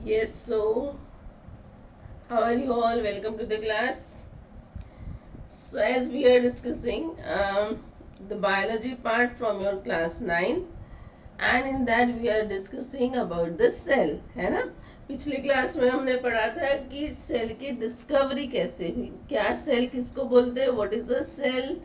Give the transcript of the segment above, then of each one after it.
Yes, so how are you all? Welcome to the class. So, as we are discussing the biology part from your class 9, and in that we are discussing about the cell, है ना. पिछली class में हमने पढ़ा था कि cell की discovery कैसे हुई, क्या सेल किसको बोलते हैं, what is the cell,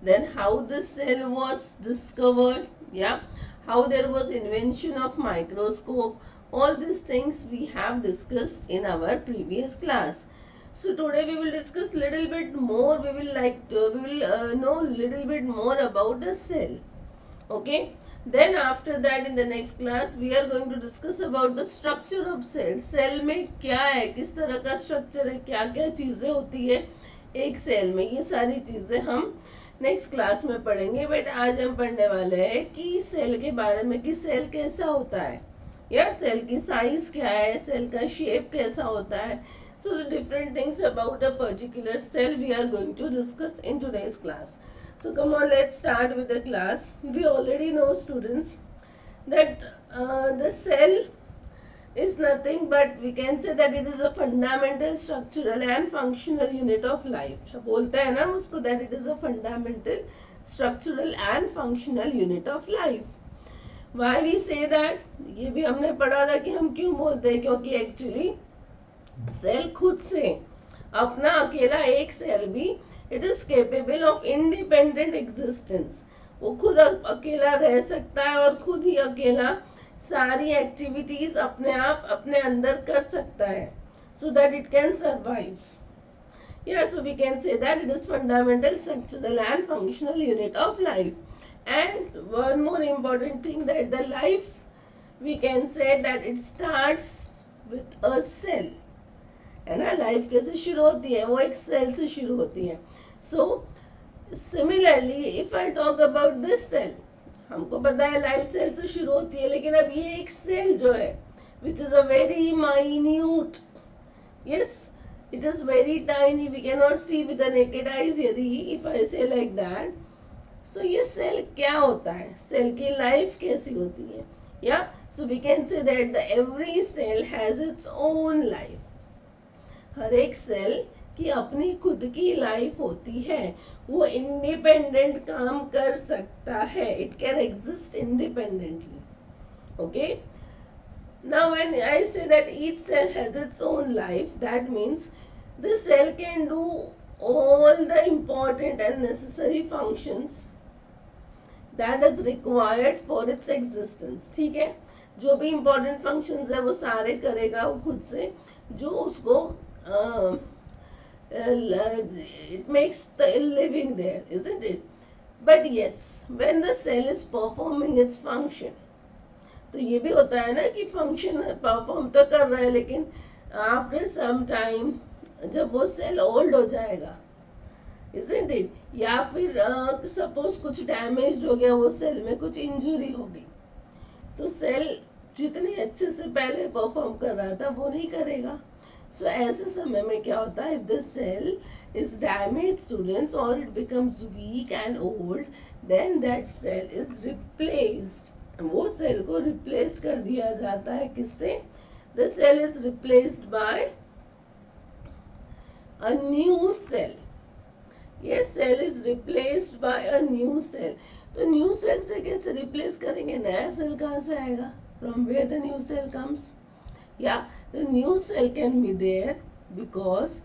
then how the cell was discovered, yeah, how there was invention of microscope. All these things we have discussed in our previous class. So today we will discuss little bit more. We will know little bit more about the cell. Okay. Then after that in the next class we are going to discuss about the structure of cell. Cell में क्या है, किस तरह का structure है, क्या क्या चीजें होती है एक सेल में, ये सारी चीजें हम नेक्स्ट क्लास में पढ़ेंगे. बट आज हम पढ़ने वाले हैं कि सेल के बारे में, कि सेल कैसा होता है, या सेल की साइज क्या है, सेल का शेप कैसा होता है. So the different things about a particular cell we are going to discuss in today's class. So come on, let's start with the class. We already know, students, that the cell is nothing but we can say that it is a fundamental, structural and functional unit of life. बोलते हैं ना उसको that it is a fundamental, structural and functional unit of life. Why we say that? ये भी हमने पढ़ा था कि हम क्यों बोलते हैं, क्योंकि एक्चुअली सेल खुद से अपना अकेला एक सेल भी it is capable of independent existence. वो खुद अकेला रह सकता है और खुद ही अकेला सारी एक्टिविटीज अपने आप अपने अंदर कर सकता है, सो that it can survive. Yeah, so we can say that it is fundamental, structural and functional unit of life. And one more important thing, that the life, we can say that it starts with a cell. है ना. Life कैसे शुरू होती है, वो एक cell से शुरू होती है. So similarly if I talk about this cell, हमको पता है लाइफ सेल से शुरू होती है, लेकिन अब ये एक सेल जो है which is a very minute, yes it is very tiny, we can not see with the naked eyes, यदि if I say like that. सो ये सेल क्या होता है, सेल की लाइफ कैसी होती है, yeah so we can say that the every cell has its own life. हर एक सेल की अपनी खुद की लाइफ होती है, वो इंडिपेंडेंट काम कर सकता है, it can exist independently. Okay. Now when I say that each cell has its own life, that means the cell can do all the important and necessary functions that is required for its existence. ठीक है, जो भी important functions है वो सारे करेगा वो खुद से, जो उसको it makes the living there, isn't it? But yes, when the cell is performing its function, तो ये भी होता है ना कि फंक्शन परफॉर्म तो कर रहा है, लेकिन आफ्टर सम टाइम जब वो सेल ओल्ड हो जाएगा, isn't it? या फिर सपोज कुछ डैमेज हो गया, वो सेल में कुछ इंजरी हो गई, तो सेल जितने अच्छे से पहले परफॉर्म कर रहा था वो नहीं करेगा. सो ऐसे समय में क्या होता है, if the cell is damage students, और it becomes weak and old, then that cell is replaced. वो सेल को रिप्लेस कर दिया जाता है, किससे? The cell is replaced by a new cell. ये cell is replaced by a new cell. तो न्यू सेल से कैसे रिप्लेस करेंगे, नया सेल कहाँ से आएगा, from where the new cell comes? Yeah, the new cell can be there because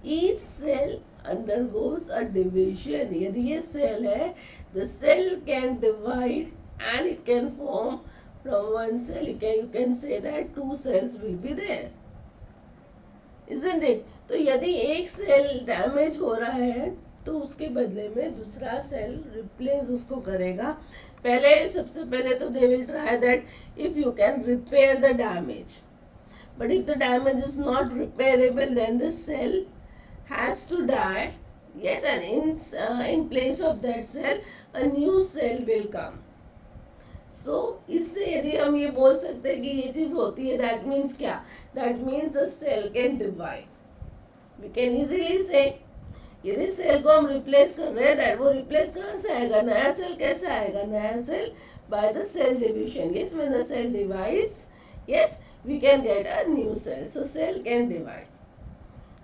each cell undergoes a division. यदि ये cell है, the cell can divide and it can form from one cell. You can say that two cells will be there, isn't it? तो यदि एक cell damage हो रहा है तो उसके बदले में दूसरा सेल रिप्लेस उसको करेगा. पहले सबसे पहले तो they will try that if you can repair the damage. But if the damage is not repairable, then the cell has to die. Yes, and in place of that cell, a new cell will come. So इससे यदि हम ये बोल सकते हैं कि ये चीज होती है, that means क्या? That means the cell can divide. We can easily say, यदि सेल को हम रिप्लेस कर रहे हैं, वो रिप्लेस कहाँ से आएगा, नया सेल कैसे आएगा? नया cell by the cell division. Yes, when the cell divides, yes, we can get a new cell. So cell can divide.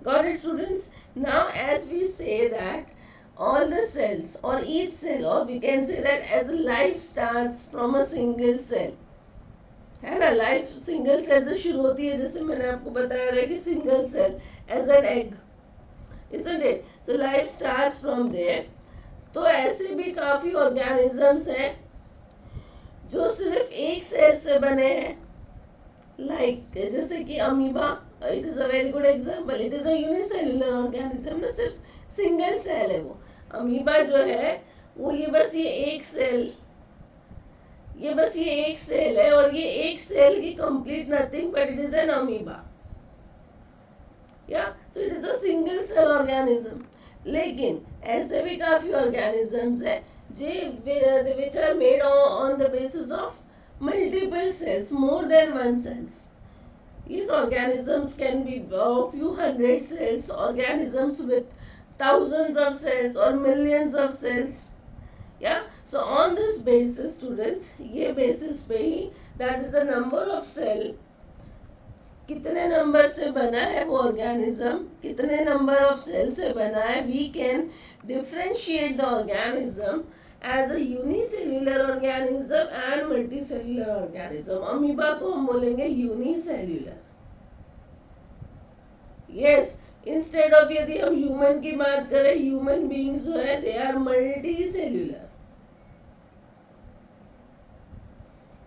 Got it, students? Now as we say that all the cells or each cell, or we can say that as life starts from a single cell, है ना, life single cell से शुरू होती है, जैसे मैंने आपको बताया था कि single cell as an egg, isn't it? So life starts from there. तो ऐसे भी काफी ऑर्गेनिजम्स हैं जो सिर्फ एक सेल से बने हैं, लाइक जैसे कि amoeba, it is a very good example. It is a unicellular organism ना, सिर्फ सिंगल सेल है वो. अमीबा जो है वो ये बस ये एक सेल, ये बस ये एक सेल है, और ये एक सेल की complete nothing but it is an amoeba. Yeah so it is a single cell organism. लेकिन ऐसे भी काफी ऑर्गेनिजम्स है जो which are made on the basis of multiple cells, more than one cells. These organisms can be a few hundred cells, organisms with thousands of cells or millions of cells. Yeah, so on this basis students, ये basis पे ही, that is the number of cell, कितने number से बना है वो organism, कितने number of cell से बना है, we can differentiate the organism as a unicellular organism and multicellular organism. Amoeba को हम बोलेंगे यूनिसेल्युलर. यस, इंस्टेड ऑफ यदि हम ह्यूमन की बात करें, ह्यूमन बीइंग्स जो है दे आर मल्टीसेल्युलर,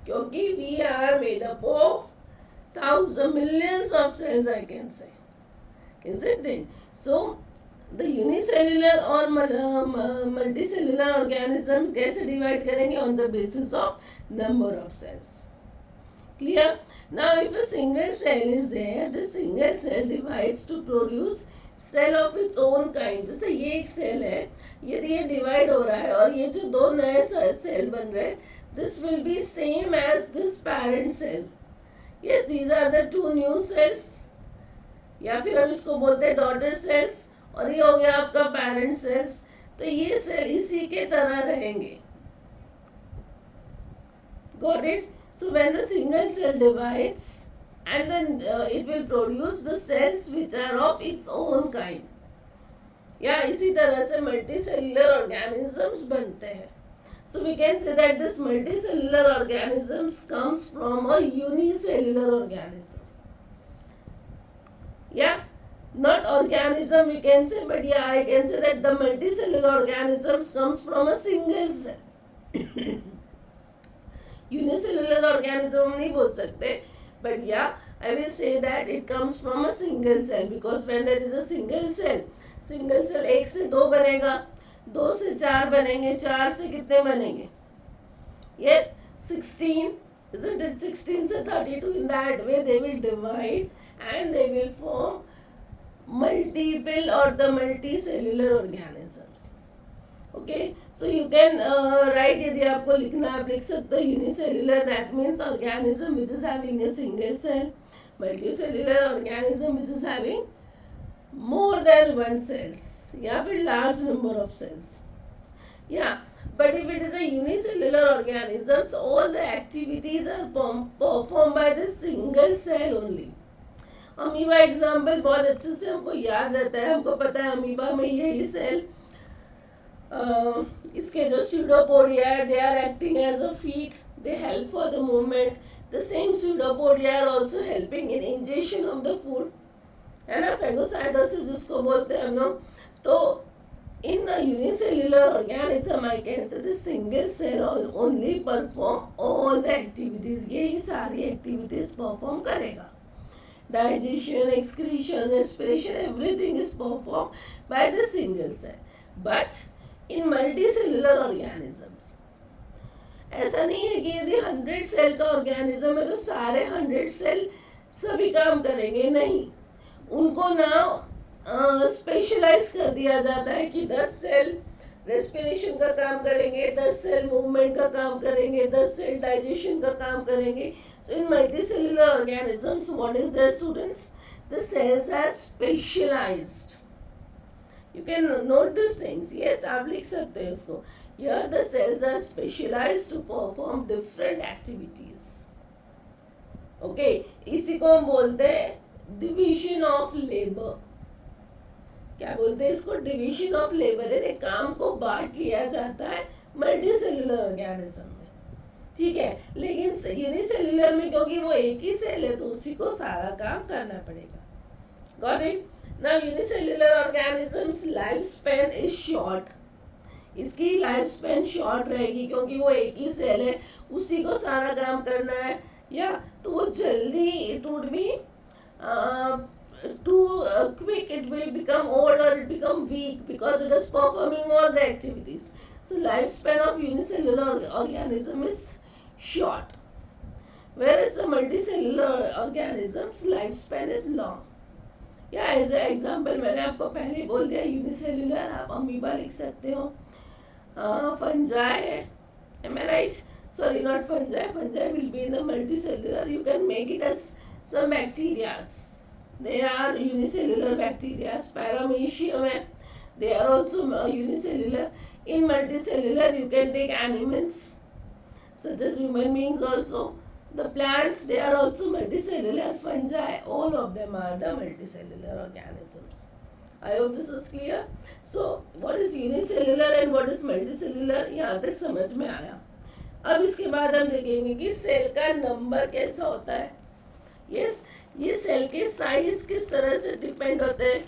क्योंकि we are made up of thousands, millions of cells, I can say, isn't it? So the unicellular or multicellular organism कैसे divide करेंगे? On the basis of number of cells. Clear? Now if a single cell is there, this single cell divides to produce cell of its own kind. जैसे ये एक cell है, यदि ये divide हो रहा है और ये जो दो नए सेल बन रहे हैं, this will be same as this parent cell. Yes, these are the two new cells, या फिर हम इसको बोलते हैं डॉटर सेल्स, और ये हो गया आपका पेरेंट सेल्स. तो ये सेल इसी के तरह रहेंगे. Got it? So when the single cell divides, and then it will produce the cells which are of its own kind. या इसी तरह से मल्टीसेल्युलर ऑर्गेनिजम्स बनते हैं. So we can say that this multicellular organisms comes from a unicellular organism. Yeah, not organism we can say, but yeah, I can say that the multicellular organisms comes from a single cell. Unicellular organism नहीं बोल सकते, but yeah, I will say that it comes from a single cell, because when there is a single cell एक से दो बनेगा, दो से चार बनेंगे, चार से कितने बनेंगे? Yes, 16, isn't it? 16 से 32. In that way they will divide and they will form multiple or the multicellular organisms. Okay, so you can write, यदि आपको लिखना है आप लिख सकते हो unicellular, that means organism which is having a single cell. Multicellular organism which is having more than one cells, या फिर large number of cells. Yeah, but if it is a unicellular organism, so all the activities are performed by the single cell only. Amoeba example बहुत अच्छे से हमको याद रहता है, हमको पता है अमीबा में यही सेल, इसके जो pseudopodia है, they are acting as a feet, they help for the movement. The same pseudopodia are also helping in ingestion of the food, है ना, phagocytosis जिसको बोलते हैं हम लोग. तो in the unicellular organism I can say the single cell only perform all the activities. यही सारी activities perform करेगा. Digestion, excretion, respiration, everything is performed by the single cell. But in multicellular organisms ऐसा नहीं है कि यदि 100 cell का organism है तो सारे 100 सेल सभी काम करेंगे, नहीं. उनको ना स्पेशलाइज कर दिया जाता है कि 10 सेल रेस्पिरेशन का काम करेंगे, 10 सेल मूवमेंट का काम करेंगे, 10 सेल डाइजेशन का काम करेंगे. So in multicellular organisms what is there students? The cells are specialised. You can note this things. Yes, आप लिख सकते हो इसको. Here the cells are specialised to perform different activities. Okay, इसी को हम बोलते हैं डिवीजन ऑफ लेबर। क्या बोलते हैं इसको? डिवीजन ऑफ लेबर, यानी काम को बांट लिया जाता है मल्टी सेल्यूलर ऑर्गेनिज्म में, ठीक है। लेकिन यूनिसेल्यूलर में क्योंकि वो एक ही सेल है तो उसी को सारा काम करना पड़ेगा। Got it? Now unicellular organisms life span is short, इसकी लाइफ स्पैन शॉर्ट रहेगी क्योंकि वो एक ही सेल है, उसी को सारा काम करना है, या तो वो जल्दी, it would be too quick, it will become old or it become weak because it is performing all the activities. So lifespan of unicellular organism is short, whereas the multicellular organisms lifespan is long. या as a example मैंने आपको पहले ही बोल दिया, unicellular आप amoeba लिख सकते हो, fungi, am I right? Sorry, not fungi. Fungi will be in the multicellular. You can make it as some bacteria. They are unicellular bacteria. Paramecium, they are also unicellular. In multicellular, you can take animals such as human beings also. The plants, they are also multicellular. Fungi, all of them are the multicellular organisms. I hope this is clear. So, what is unicellular and what is multicellular? यहाँ तक समझ में आया। अब इसके बाद हम देखेंगे कि सेल का नंबर कैसा होता है। यस, ये सेल के साइज किस तरह से डिपेंड होते हैं।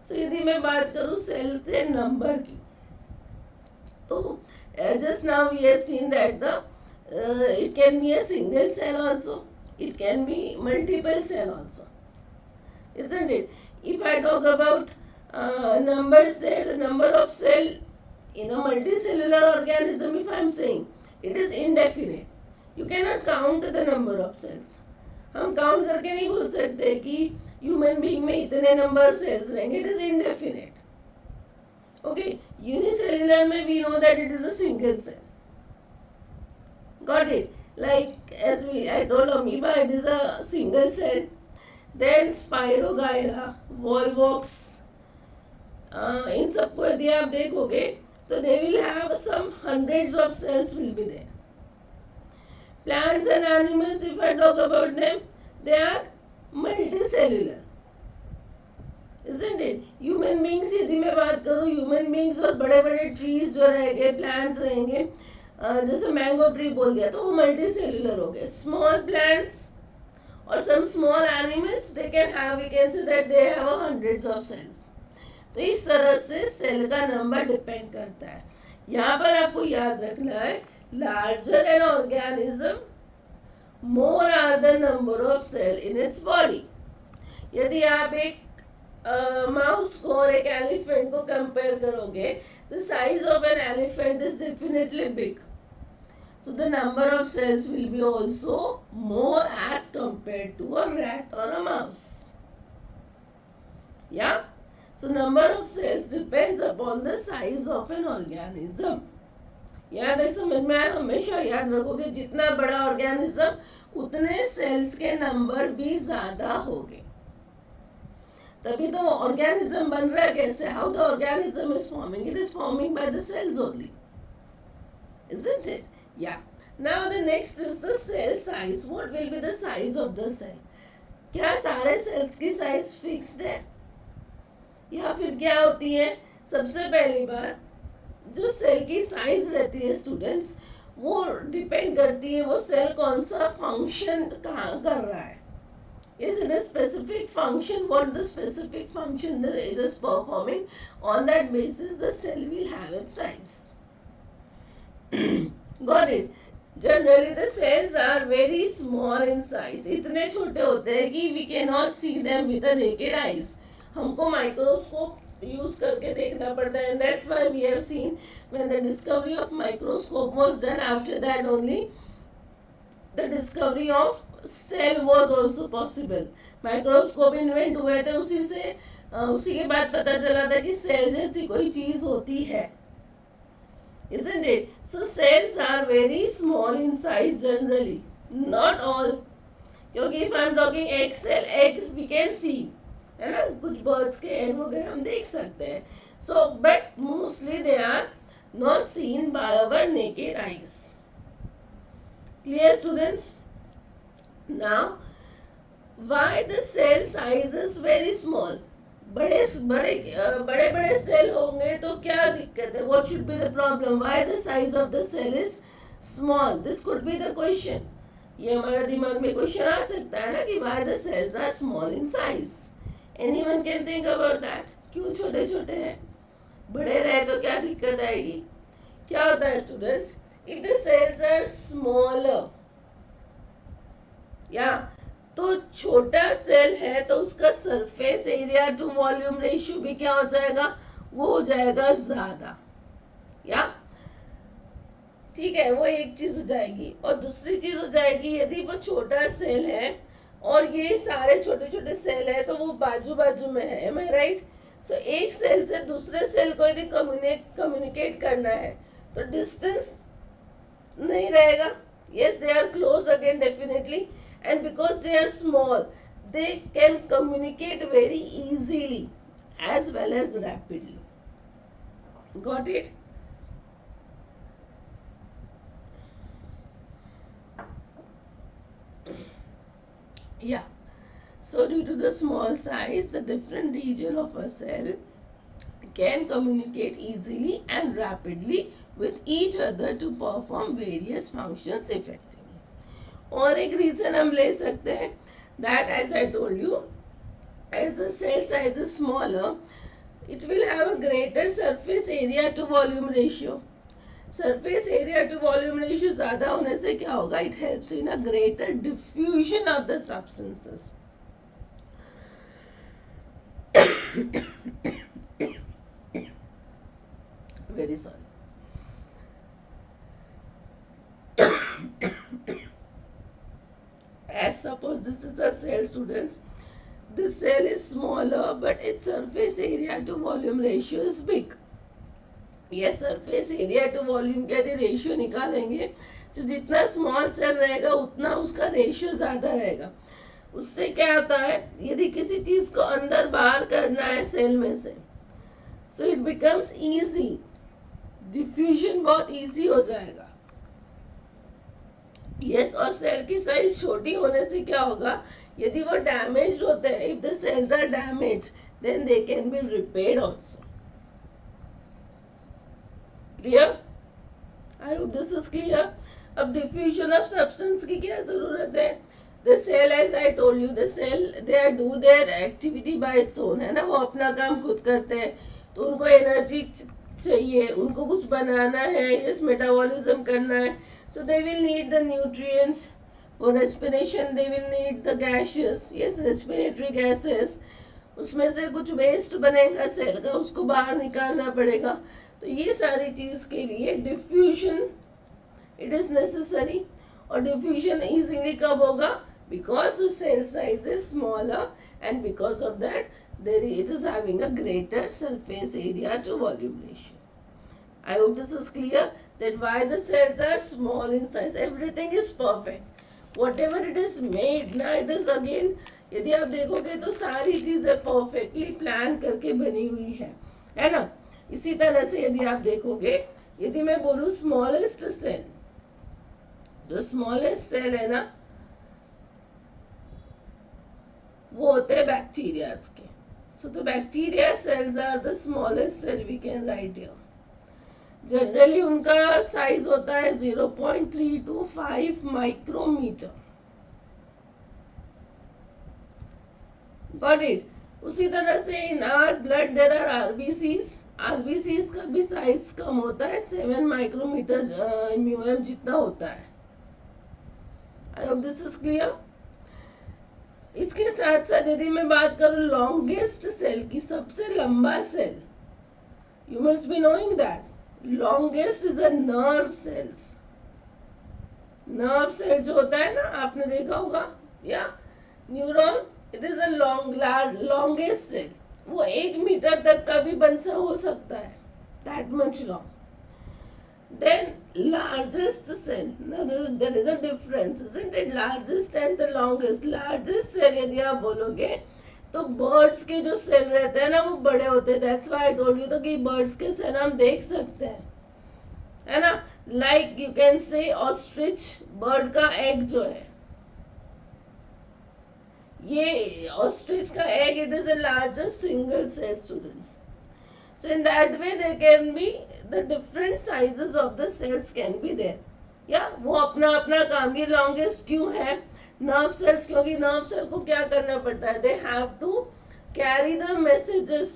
सो यदि मैं बात करूँ सेल से नंबर की, तो just now we have seen that the it can be a single cell also, it can be multiple cell also, isn't it? If I talk about numbers, there the number of cell in a multicellular organism, if I am saying, it is indefinite. You cannot count the number of cells. हम count करके नहीं बोल सकते कि human being में इतने number cells रहेंगे, it is indefinite. Okay, unicellular में we know that it is a single cell. Got it? Like as I told amoeba, it is a single cell. Then Spirogyra, Volvox, इन सबको यदि आप देखोगे तो they will have some hundreds of cells will be there. Plants and animals, if I talk about them, they are multicellular, isn't it? Human beings यदि मैं बात करूँ, human beings और बड़े बड़े trees जो रहेंगे, plants रहेंगे, जैसे मैंगो ट्री बोल दिया तो वो मल्टी सेल्युलर हो गए। स्मॉल प्लांट्स और some small animals, they can have, we can say that they have hundreds of cells. तो इस तरह से सेल का नंबर डिपेंड करता है। यहाँ पर आपको याद रखना है, larger an organism more are the number of cell in its body. यदि आप एक माउस को और एक एलिफेंट को कंपेयर करोगे, the size of an elephant is definitely big. So the number of cells will be also more as compared to a rat or a mouse. Yeah? So number of cells depends upon the size of an organism. यहाँ तक समझ में आया? हमेशा याद रखोगे जितना बड़ा ऑर्गेनिज्म उतने सेल्स के नंबर भी ज्यादा होंगे। तभी तो ऑर्गेनिज्म बन रहा है। कैसे? How the organism is forming? It is forming by the sales only, isn't it? Yeah. Now the next is the cell size. What will be the size of the cell? क्या सारे sales की size fixed है या फिर क्या होती है? सबसे पहली बात, जो सेल की साइज रहती है स्टूडेंट्स, वो डिपेंड करती है वो सेल कौन सा फंक्शन कहाँ कर रहा है। Is it a specific function? What the specific function it is performing? On that basis, the cell will have its size. Got it? Generally, the cells are very small in size. इतने छोटे होते हैं कि we cannot see them with the naked eyes. हमको microscope use करके देखना पड़ता है. And that's why we have seen when the discovery of microscope was done. After that only, the discovery of cell was also possible. Microscope invent हुए थे, उसी के बाद पता चला था कि सेल जैसी कोई चीज होती है, isn't it? So cells are very small in size generally, not all, क्योंकि if I'm talking egg cell, egg we can see, है ना, कुछ birds के egg वगैरह हम देख सकते हैं। So but mostly they are not seen by our naked eyes. Clear students? Now why the cell size is very small? बड़े बड़े बड़े बड़े सेल होंगे तो क्या दिक्कत है? What should be the problem? Why the size of the cell is small? This could be the question. ये हमारे दिमाग में क्वेश्चन आ सकता है ना कि why the cells are small in size. Anyone can think about that. क्यों छोटे छोटे हैं? बड़े रहे तो क्या दिक्कत आएगी? क्या होता है students? If the cells are smaller, या तो छोटा सेल है तो उसका surface area to volume ratio भी क्या हो जाएगा? वो हो जाएगा ज्यादा, या ठीक है, वो एक चीज हो जाएगी। और दूसरी चीज हो जाएगी, यदि वो छोटा सेल है और ये सारे छोटे छोटे सेल है तो वो बाजू बाजू में है, एम आई राइट? सो एक सेल से दूसरे सेल को यदि कम्युनिकेट करना है तो डिस्टेंस नहीं रहेगा। Yes, they are close again definitely, and because they are small they can communicate very easily as well as rapidly. Got it? Yeah, so due to the small size the different region of a cell can communicate easily and rapidly with each other to perform various functions effectively. और एक reason हम ले सकते हैं, that as I told you, as the cell size is smaller it will have a greater surface area to volume ratio. Surface area to volume ratio ज़्यादा होने से क्या होगा? It helps in a greater diffusion of the substances. Very sorry. As suppose this is a cell, students. This cell is smaller but its surface area to volume ratio is big. यह surface area to volume के यदि ratio निकालेंगे तो जितना small cell रहेगा उतना उसका ratio ज्यादा रहेगा। उससे क्या होता है, यदि किसी चीज को अंदर बाहर करना है सेल में से, so it becomes easy, diffusion बहुत इजी हो जाएगा। यस, और सेल की साइज छोटी होने से क्या होगा, यदि वो डैमेज होते हैं, if the cells are damage then they can be repaired also. Clear? I hope this is clear. अब डिफ्यूजन ऑफ सब्सटेंस की क्या जरूरत है? The cell, as I told you, the cell they do their activity by its own, है ना, वो अपना काम खुद करते हैं, तो उनको एनर्जी चाहिए, उनको कुछ बनाना है, यस, मेटाबॉलिज्म करना है, so they will need the nutrients for respiration, they will need the gases, yes, respiratory gases, उसमें से कुछ वेस्ट बनेगा सेल का, उसको बाहर निकालना पड़ेगा, तो ये सारी चीज के लिए डिफ्यूजन इट इज नेसेसरी। और डिफ्यूजन इजीली कब होगा? Because the cell size is smaller and because of that there it is having a greater surface area to volume ratio. I hope this is clear that why the cells are small in size. Everything is perfect. Whatever it is made, ना it is again, यदि आप देखोगे तो सारी चीजें perfectly plan करके बनी हुई है ना? इसी तरह से यदि आप देखोगे, यदि मैं बोलूं स्मॉलेस्ट सेल, जो स्मॉलेस्ट सेल है ना वो होते हैं बैक्टीरियाज के। So the bacteria cells are the smallest cell we can write here. Generally उनका साइज होता है 0.325 माइक्रोमीटर। Got it? उसी तरह से in our blood there are RBCs, RBCs का भी साइज कम होता है, 7 माइक्रोमीटर म्यूएम जितना होता है। I hope this is clear. इसके साथ साथ यदि मैं बात करूं लॉन्गेस्ट सेल की, सबसे लंबा cell, you must be knowing that longest is a nerve cell. nerve cell जो होता है ना, आपने देखा होगा, या neuron, it is a longest cell. वो 1 मीटर तक का भी बंसा हो सकता है, that much long. Then largest cell, now there is a difference, isn't it? largest and the longest. largest cell यदि आप बोलोगे तो बर्ड्स के जो सेल रहते हैं ना वो बड़े होते हैं। That's why I told you तो कि बर्ड्स के सेल हम देख सकते हैं, है ना, like you can say ostrich bird का एग जो है, ये ऑस्ट्रिच का egg, it is a larger single cell students. So in that way there can be the different sizes of the cells can be there. या वो अपना अपना काम, ये longest क्यों है nerve cells, क्योंकि nerve cell को क्या करना पड़ता है, they have to carry the messages.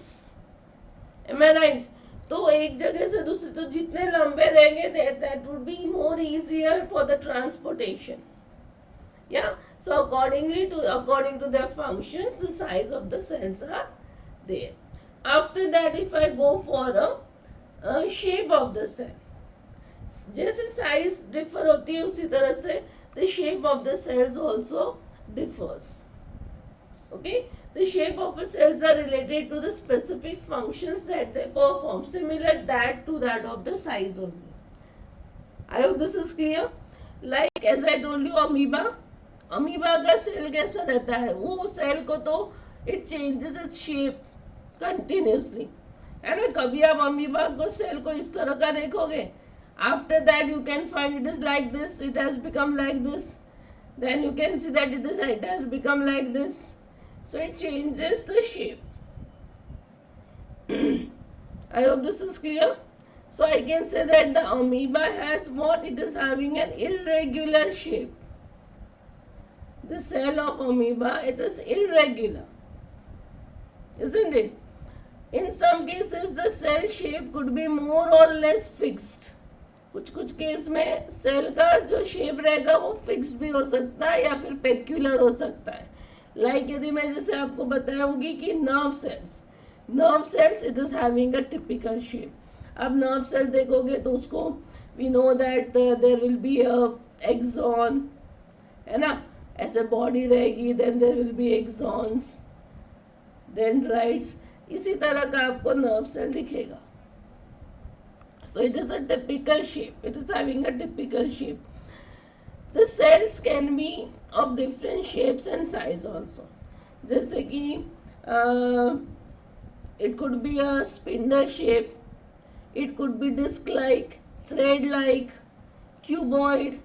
Am I right? तो एक जगह से दूसरी, तो जितने लंबे रहेंगे that would be more easier for the transportation. Yeah, so according to their functions, the size of the cells are there. After that, if I go for a shape of the cell, जैसे size differ होती है उसी तरह से the shape of the cells also differs. Okay, the shape of the cells are related to the specific functions that they perform, similar to that of the size only. I hope this is clear. Like as I told you, amoeba का cell कैसा रहता है, वो cell को तो it changes its shape continuously, है ना. कभी आप अमीबा को सेल को इस तरह का देखोगे, after that you can find it is like this, it has become like this, then you can see that it has become like this, so it changes the shape. I hope this is clear. So I can say that the amoeba has what, it is having an irregular shape. The cell of amoeba, it is irregular, isn't it? In some cases the cell shape could be more or less fixed. कुछ case में cell का जो shape रहेगा वो fix भी हो सकता है या फिर पेक्यूलर हो सकता है. लाइक यदि मैं जैसे आपको बताऊंगी कि nerve cells it is having a typical shape. अब नर्व सेल देखोगे तो उसको we know that there will be a axon, है ना, ऐसे बॉडी रहेगी, then there will be axons, dendrites, इसी तरह का आपको नर्व सेल दिखेगा. So it is a typical shape, it is having a typical shape. The cells can be of different shapes and size also. जैसे कि it could be a spindle shape, it could be disc like, thread like, cuboid,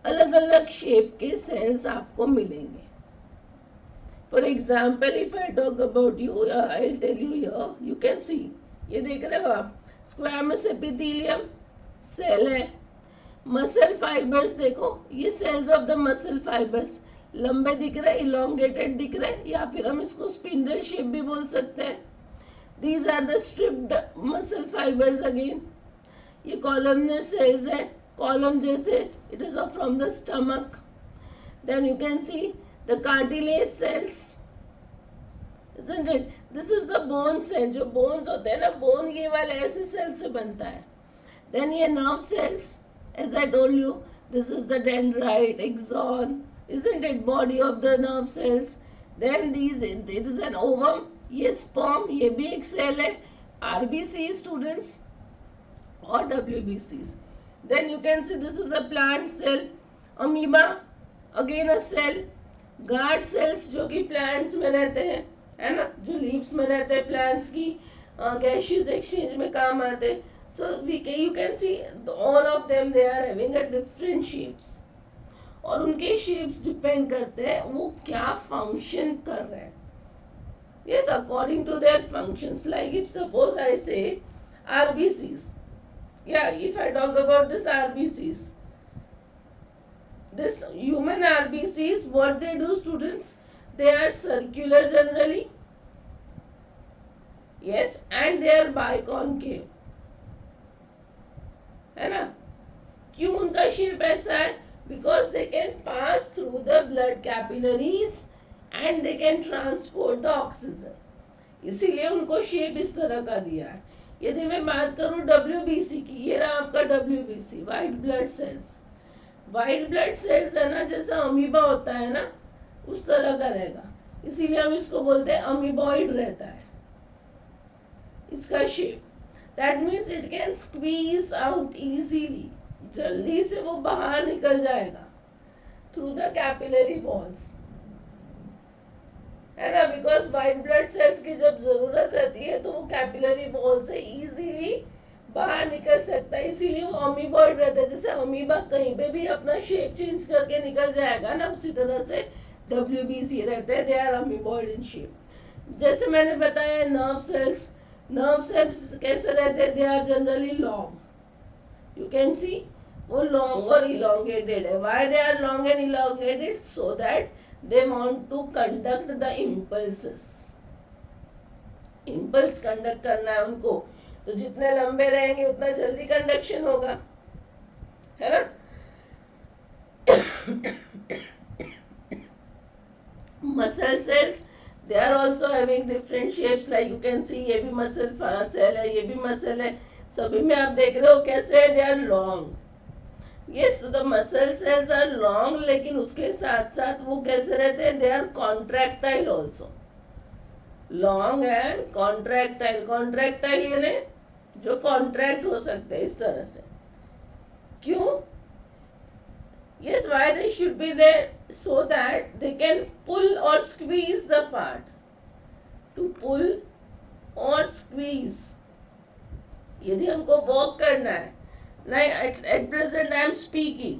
अलग अलग shape के cells आपको मिलेंगे. For example, if I talk about you, I'll tell you here, you can see, ये देख रहे हो आप, स्क्वैमस एपिथेलियम सेल है. मसल फाइबर्स देखो, ये cells of the muscle fibres लंबे दिख रहे, इलोंगेटेड दिख रहे, या फिर हम इसको स्पिंडल शेप भी बोल सकते हैं. These are the striped muscle fibres again. ये कॉलमनर सेल्स है, कॉलम जैसे, it is from the stomach. Then you can see the cartilage cells, isn't it? This is the bone cell. जो bones होते हैं ना, bone ये वाले ऐसे सेल से बनता है. Then ये nerve cells, as I told you, this is the dendrite, axon, isn't it? Body of the nerve cells. Then it is an ovum. ये sperm, ये भी एक सेल है. RBC students or WBCs. Then you can see this is a plant cell. Amoeba, again a cell. Guard cells जो कि plants में रहते हैं, है ना, जो लीव्स में रहते हैं प्लांट्स की, गैशियस एक्सचेंज में काम आते हैं. So you can see all of them they are having a different shapes, और उनके शेप्स डिपेंड करते हैं वो क्या फंक्शन कर रहे हैं. Yes, according to their functions. Like if suppose I say RBCs, या if I talk about this RBCs, this human RBCs, what they do students, they are circular generally, yes, and they are biconcave, है ना. क्यों उनका shape ऐसा है? Because they can pass through the blood capillaries and they can transport the oxygen, इसीलिए उनको shape इस तरह का दिया है. यदि मैं बात करूं WBC की, ये रहा आपका WBC, white blood cells. White blood cells है ना, जैसा अमीबा होता है ना, उस तरह का रहेगा, इसीलिए हम इसको बोलते हैं अमीबॉइड रहता है इसका shape. That means it can squeeze out easily, जल्दी से वो बाहर निकल जाएगा थ्रू द कैपिलरी वॉल्स, है ना. बिकॉज व्हाइट ब्लड सेल्स की जब जरूरत रहती है तो वो कैपिलरी वॉल से इजीली बाहर निकल सकता है, इसीलिए वो अमीबॉइड रहता है. जैसे अमीबा कहीं पे भी अपना शेप चेंज करके निकल जाएगा ना, उसी तरह से WBC रहते हैं, they are amoeboid in shape. जैसे मैंने बताया नर्व सेल्स कैसे रहते हैं, they are generally long, you can see वो लॉन्ग और इलोंगेटेड है। Why they are long and elongated? So that they want to conduct the impulses, impulse conduct करना है उनको, तो जितने लंबे रहेंगे उतना जल्दी कंडक्शन होगा, है ना। Muscle cells, they are also having different shapes, like you can see ये भी मसल सेल है, ये भी मसल है, सभी में आप देख रहे हो कैसे है, they are long. Yes, so the muscle cells are long, लेकिन उसके साथ साथ वो कैसे रहते हैं, they are contractile also. Long and contractile. Contractile यानी जो contract हो सकते हैं इस तरह से। क्यों? Yes, why they should be there? So that they can pull or squeeze the part. To pull or squeeze. यदि हमको walk करना है, like at present I am speaking,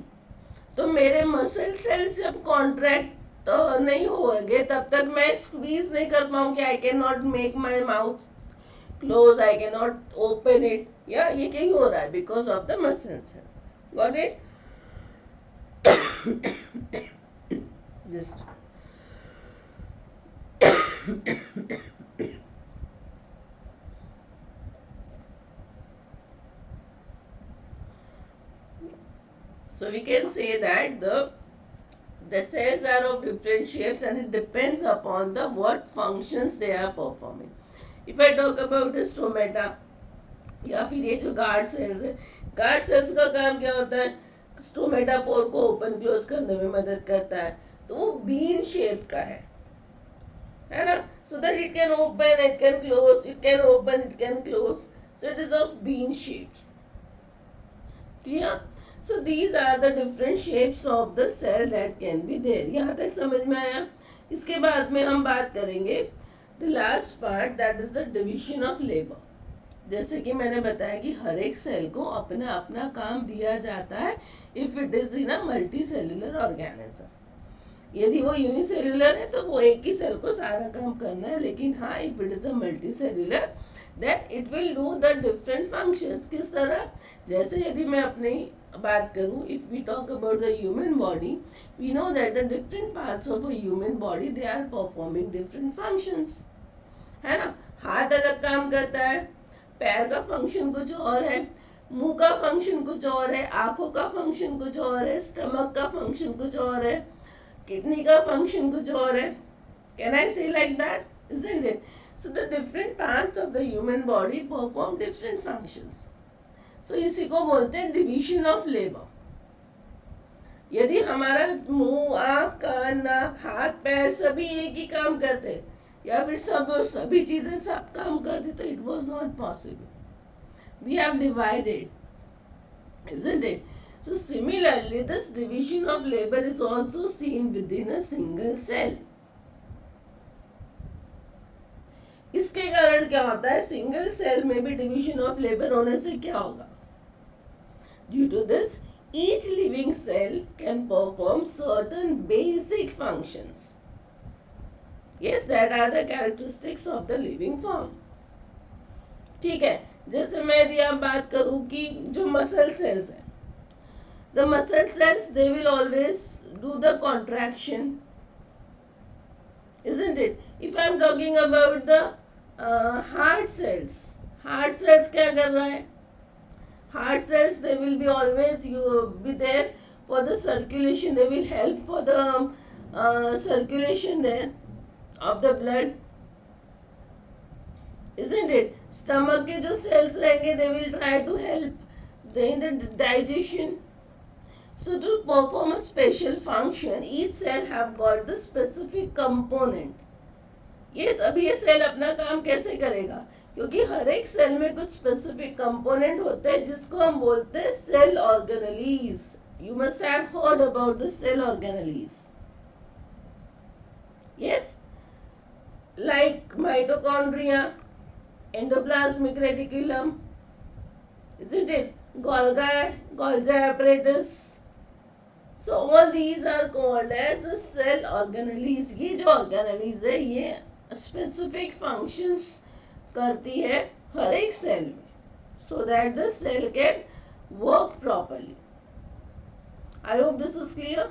तो मेरे मसल सेल्स जब कॉन्ट्रैक्ट नहीं होंगे तब तक मैं स्क्वीज नहीं कर पाऊंगी। I can not make my mouth close, I can not open it. या ये क्यों हो रहा है? Because of the muscle cells. Got it? just so we can say that the cells are of different shapes and it depends upon the what functions they are performing. If I talk about the stomata या फिर ये जो guard cells है, guard cells का काम क्या होता है? स्टोमेटा पोर को ओपन क्लोज करने में मदद करता है, तो वो बीन शेप का है ना, so that it can open, it can close, it can open, it can close, so it is of bean shape. Clear? So these are the different shapes of the cell that can be there. यहाँ तक समझ में आया? इसके बाद में हम बात करेंगे the last part, that is the division of labour. जैसे कि मैंने बताया कि हर एक सेल को अपना अपना काम दिया जाता है if it is in a multi cellular organism. यदि वो यूनिसेल्यूलर है तो वो एक ही सेल को सारा काम करना है, लेकिन हाँ if it is a multi cellular then it will do the different functions. किस तरह? जैसे यदि मैं अपनी बात करूं, if we talk about the human body, we know that the different parts of a human body they are performing different functions, है ना। हाथ अलग काम करता है, पैर का फंक्शन कुछ और है, मुंह का फंक्शन कुछ और है, आंखों का फंक्शन कुछ और है, स्टमक का फंक्शन कुछ और है, किडनी का फंक्शन कुछ और है। Can I say like that? Isn't it? So the different parts of the human body perform different functions. So इसी को बोलते हैं डिवीजन ऑफ लेबर। यदि हमारा मुंह, आंख, कान, नाक, हाथ, पैर सभी एक ही काम करते या फिर सभी चीजें सब काम करती, तो it was not possible. We have divided, isn't it? So similarly, this division of labor is also seen within a single cell. इसके कारण क्या होता है? सिंगल सेल में भी डिवीजन ऑफ लेबर होने से क्या होगा? Due to this, each living cell can perform certain basic functions. Yes, that are the characteristics of the living form. ठीक है, जैसे मैं यदि आप बात करूं कि जो मसल सेल्स है, the muscle cells they will always do the contraction, isn't it? If I am talking about the heart cells क्या कर रहा है? Heart cells they will be always be there for the circulation, they will help for the circulation there of the blood, isn't it? Stomach के जो cells रहेंगे they will try to help in the digestion. So to perform a special function, each cell have got the specific component. Yes, अभी ये cell अपना काम कैसे करेगा? क्योंकि हर एक सेल में कुछ स्पेसिफिक कंपोनेंट होते हैं जिसको हम बोलते हैं cell organelles. You must have heard about the cell organelles. Yes, like mitochondria, endoplasmic reticulum, isn't it? Golgi apparatus. So all these are called as cell organelles. ये जो organelles है ये specific functions करती है हर एक cell में, so that the cell can work properly. I hope this is clear.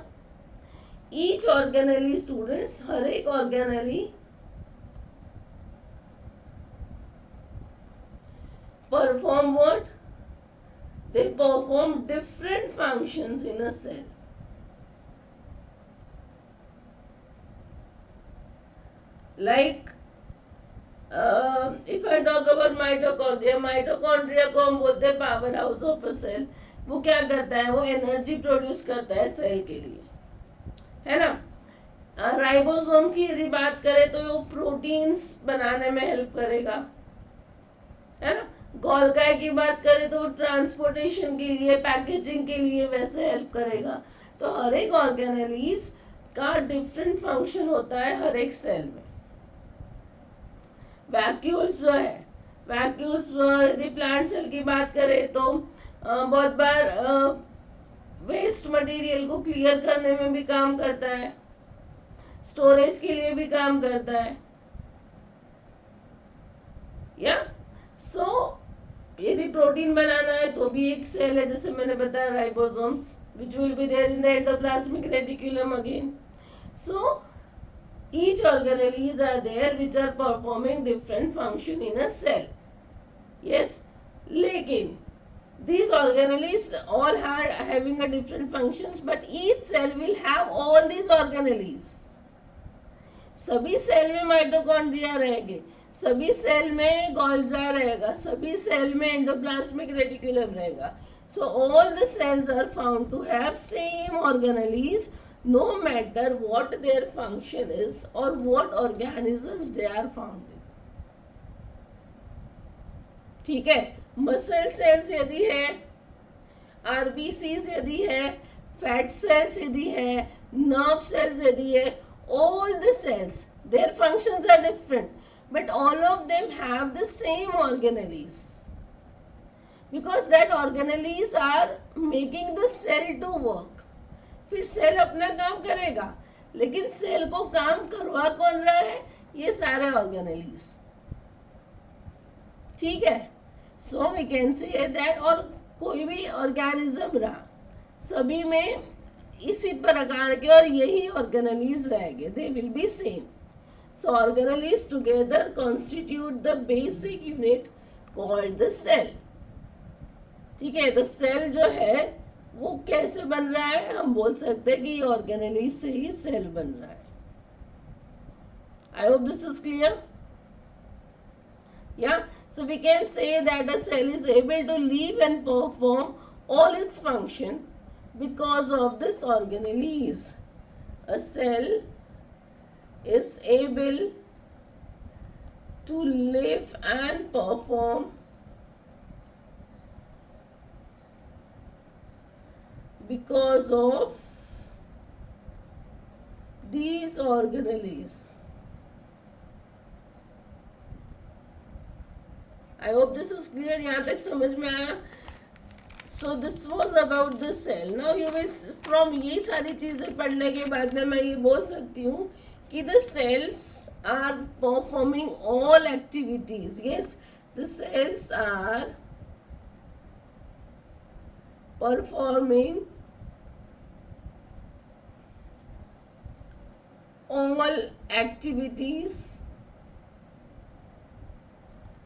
Each organelle, students, हर एक organelle perform what? They perform different functions in a cell. Like if I talk about mitochondria, mitochondria को हम बोलते हैं power house of a cell. वो क्या करता है? वो एनर्जी प्रोड्यूस करता है सेल के लिए, है ना. राइबोसोम की यदि बात करें तो वो प्रोटीन्स बनाने में हेल्प करेगा, है ना. गोल्गी की बात करें तो वो ट्रांसपोर्टेशन के लिए, पैकेजिंग के लिए वैसे हेल्प करेगा. तो हर एक ऑर्गेनेलीज का डिफरेंट फंक्शन होता है हर एक सेल में. वैक्यूल्स जो है, वैक्यूल्स यदि प्लांट सेल की बात करें तो बहुत बार वेस्ट मटेरियल को क्लियर करने में भी काम करता है, स्टोरेज के लिए भी काम करता है. या सो यदि प्रोटीन बनाना है तो भी एक सेल है, जैसे मैंने बताया ribosomes, which will be there in the endoplasmic reticulum again. So each organelles are there which are performing different function in a cell. Yes, लेकिन these organelles all are having a different functions, but each cell will have all these organelles. सभी cell में mitochondria रहेंगे, सभी cell में Golgi रहेगा, सभी cell में endoplasmic reticulum रहेगा. So all the cells are found to have same organelles, no matter what their function is or what organisms they are found in. ठीक है. मसल सेल्स यदि है, आरबीसीज यदि है, फैट सेल्स यदि है, नर्व सेल्स यदि है, all the cells, their functions are different, but all of them have the same organelles, because that organelles are making the cell to work. फिर cell अपना काम करेगा, लेकिन सेल को काम करवा कौन रहा है? ये सारे ऑर्गेनेलीज. ठीक है. So we can say that, और कोई भी ऑर्गेनिज्म रहा, सभी में इसी प्रकार के और यही ऑर्गेनेलीज रहेंगे. They will be same. So organelles together constitute the basic unit called the cell. ठीक है. तो सेल जो है वो कैसे बन रहा है? हम बोल सकते हैं कि ये ऑर्गेनेलीज से ही सेल बन रहा है. I hope this is clear. Yeah so we can say that a cell is able to live and perform all its function because of this organelles. A cell is able to live and perform because of these organelles. I hope this is clear. यहाँ तक समझ में आया? So this was about the cell. Now you will from ये सारी चीजें पढ़ने के बाद में मैं ये बोल सकती हूँ कि the cells are performing all activities. Yes, the cells are performing all activities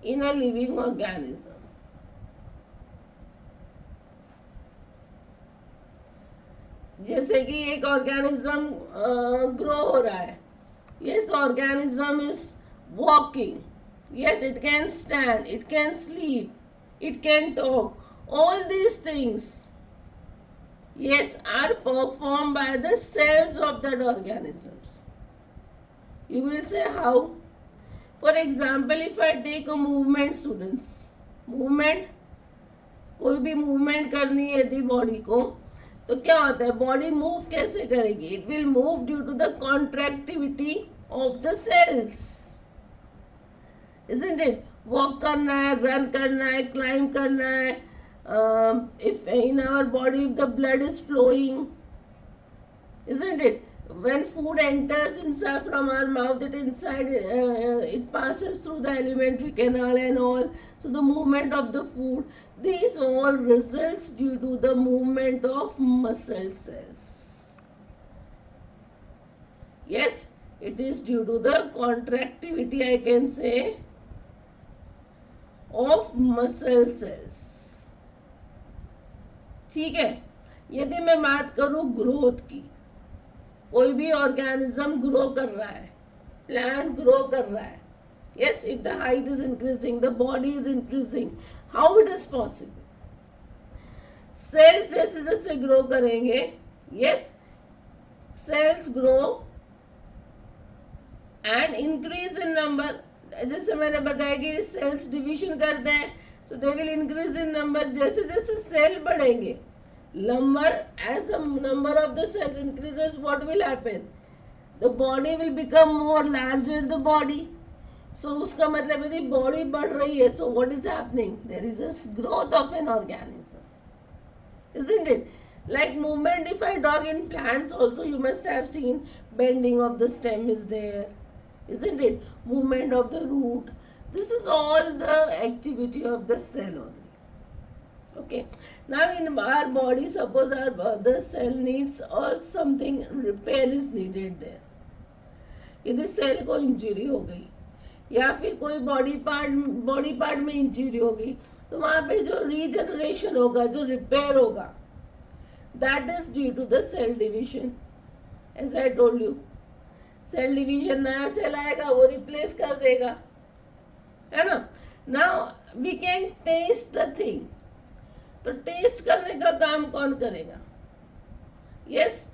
in a living organism. जैसे कि एक ऑर्गेनिज्म ग्रो हो रहा है. Yes, organism is walking. Yes, it can stand, it can sleep, it can talk. All these things, yes, are performed by the cells of that organisms. You will say how? For example, if I take a movement, students, movement, कोई भी movement करनी है यदि body को, तो क्या होता है? बॉडी मूव कैसे करेगी? It will move due to the contractivity of the cells. Isn't it? Walk करना है, रन करना है, क्लाइंब करना है. If in our body if the blood is flowing, isn't it? When food enters inside from our mouth, it passes through the alimentary canal and all. So the movement of the food, these all results due to the movement of muscle cells. Yes, it is due to the contractivity, I can say, of muscle cells. ठीक है. यदि मैं बात करूं growth की, कोई भी organism grow कर रहा है, प्लांट ग्रो कर रहा है. Yes, if the height is increasing, the body is increasing, how it is possible? Cells जैसे जैसे ग्रो करेंगे, yes, cells grow and increase in number. जैसे मैंने बताया कि सेल्स डिवीजन करते हैं, so they will increase in number. जैसे जैसे सेल बढ़ेंगे, as the number of the cells increases, what will happen? The body will become more larger, the body. So उसका मतलब यदि body बढ़ रही है, so what is happening? There is a growth of an organism, isn't it? Like movement, if I talk in plants also, you must have seen bending of the stem is there, isn't it? Movement of the root. This is all the activity of the cell only. Okay. Now in our body, suppose the cell needs or something repair is needed there. यदि cell को injury हो गई या फिर कोई body part में injury हो गई, तो वहां पे जो रीजनरेशन होगा, जो रिपेयर होगा, that is due to the cell division. As I told you, cell division, नया सेल आएगा, वो रिप्लेस कर देगा, है ना. Now we can taste the thing. तो टेस्ट करने का काम कौन करेगा? Yes,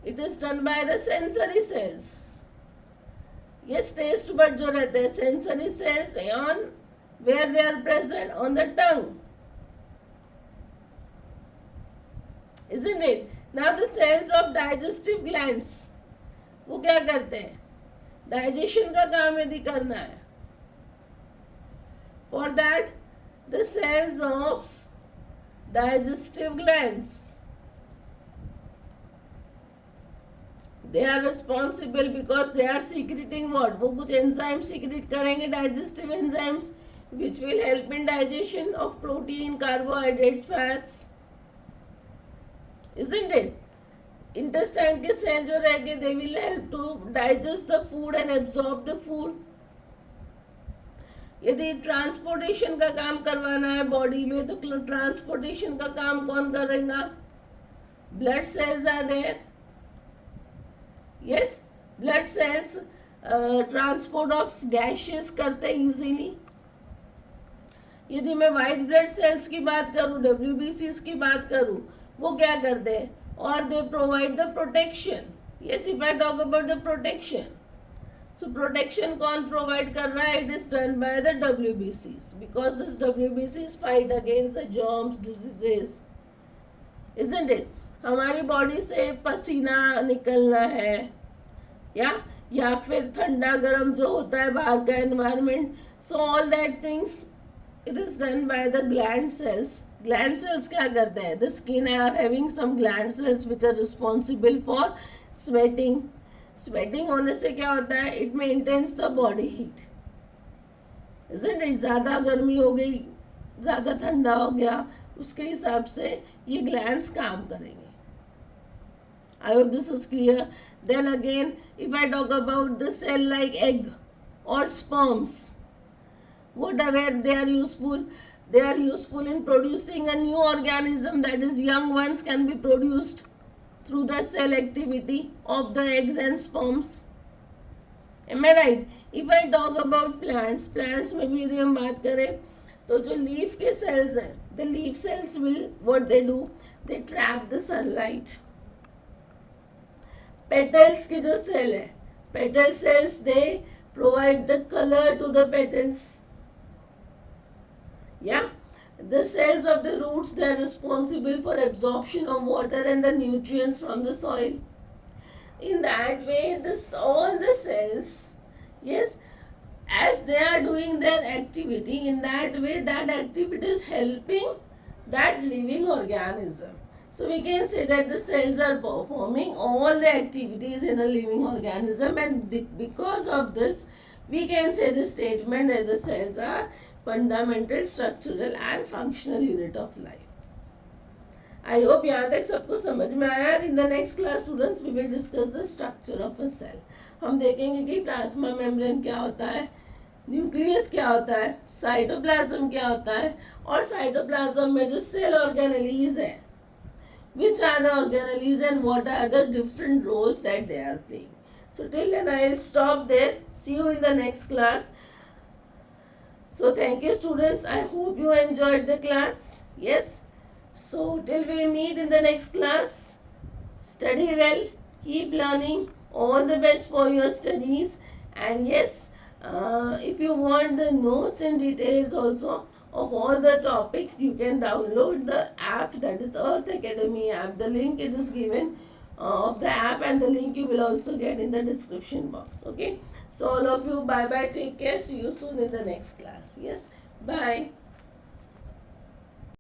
it is done by the sensory cells. Yes, taste bud जो रहते हैं, sensory cells, on where they are present on the tongue, isn't it? Now the cells of digestive glands, वो क्या करते हैं? डाइजेशन का काम यदि करना है, for that the cells of digestive glands, they are responsible because they are secreting what? वो कुछ enzymes secrete करेंगे, digestive enzymes, which will help in digestion of protein, carbohydrates, fats, isn't it? Intestine के cell जो रहेंगे, they will help to digest the food and absorb the food. यदि transportation का काम करवाना है बॉडी में, तो ट्रांसपोर्टेशन का काम कौन करेगा? Blood cells are there. Yes, blood cells transport of gases करते हैं इजीली. यदि मैं व्हाइट ब्लड सेल्स की बात करूं, WBCs की बात करूं, वो क्या करते हैं? और they provide the protection. Yes, if I talk about the protection, so protection कौन प्रोवाइड कर रहा है? It is done by the WBCs, because this WBCs fight against the germs, diseases, isn't it? हमारी बॉडी से पसीना निकलना है, या फिर ठंडा गर्म जो होता है बाहर का environment, so all that things it is done by the gland cells. Gland cells क्या करते हैं? The skin are having some gland cells which are responsible for sweating. Sweating होने से क्या होता है? It maintains the body heat, isn't it? ज्यादा गर्मी हो गई, ज्यादा ठंडा हो गया, उसके हिसाब से ये ग्लैंड्स काम करेंगे. I hope this is clear. Then again, if I talk about the cell like egg or sperms, whatever they are useful, they are useful in producing a new organism, that is young ones can be produced through the cell activity of the eggs and sperms. Am I right? If I talk about plants में भी यदि हम बात करें, तो जो leaf के cells हैं, the leaf cells will, what they do, they trap the sunlight. Petals के जो सेल है, petal cells, they provide the color to the petals. Yeah, the cells of the roots, they are responsible for absorption of water and the nutrients from the soil. In that way, all the cells, yes, as they are doing their activity, in that way that activity is helping that living organism. So we can say that the cells are performing all the activities in a living organism, and because of this we can say the statement that the cells are fundamental, structural and functional unit of life. I hope यहाँ तक सबको समझ में आया. In the next class students we will discuss the structure of a cell. हम देखेंगे कि plasma membrane क्या होता है, न्यूक्लियस क्या होता है, साइटोप्लाज्म क्या होता है, और साइटोप्लाज्म में जो सेल ऑर्गेनेलीज है, which are the organelles and what are the different roles that they are playing. So till then I will stop there. See you in the next class. So thank you students. I hope you enjoyed the class. Yes. So till we meet in the next class, study well, keep learning, all the best for your studies. And yes, if you want the notes and details also of all the topics, you can download the app, that is Arth Academy app. The link it is given of the app, and the link you will also get in the description box. Okay. So all of you, bye bye, take care. See you soon in the next class. Yes, bye.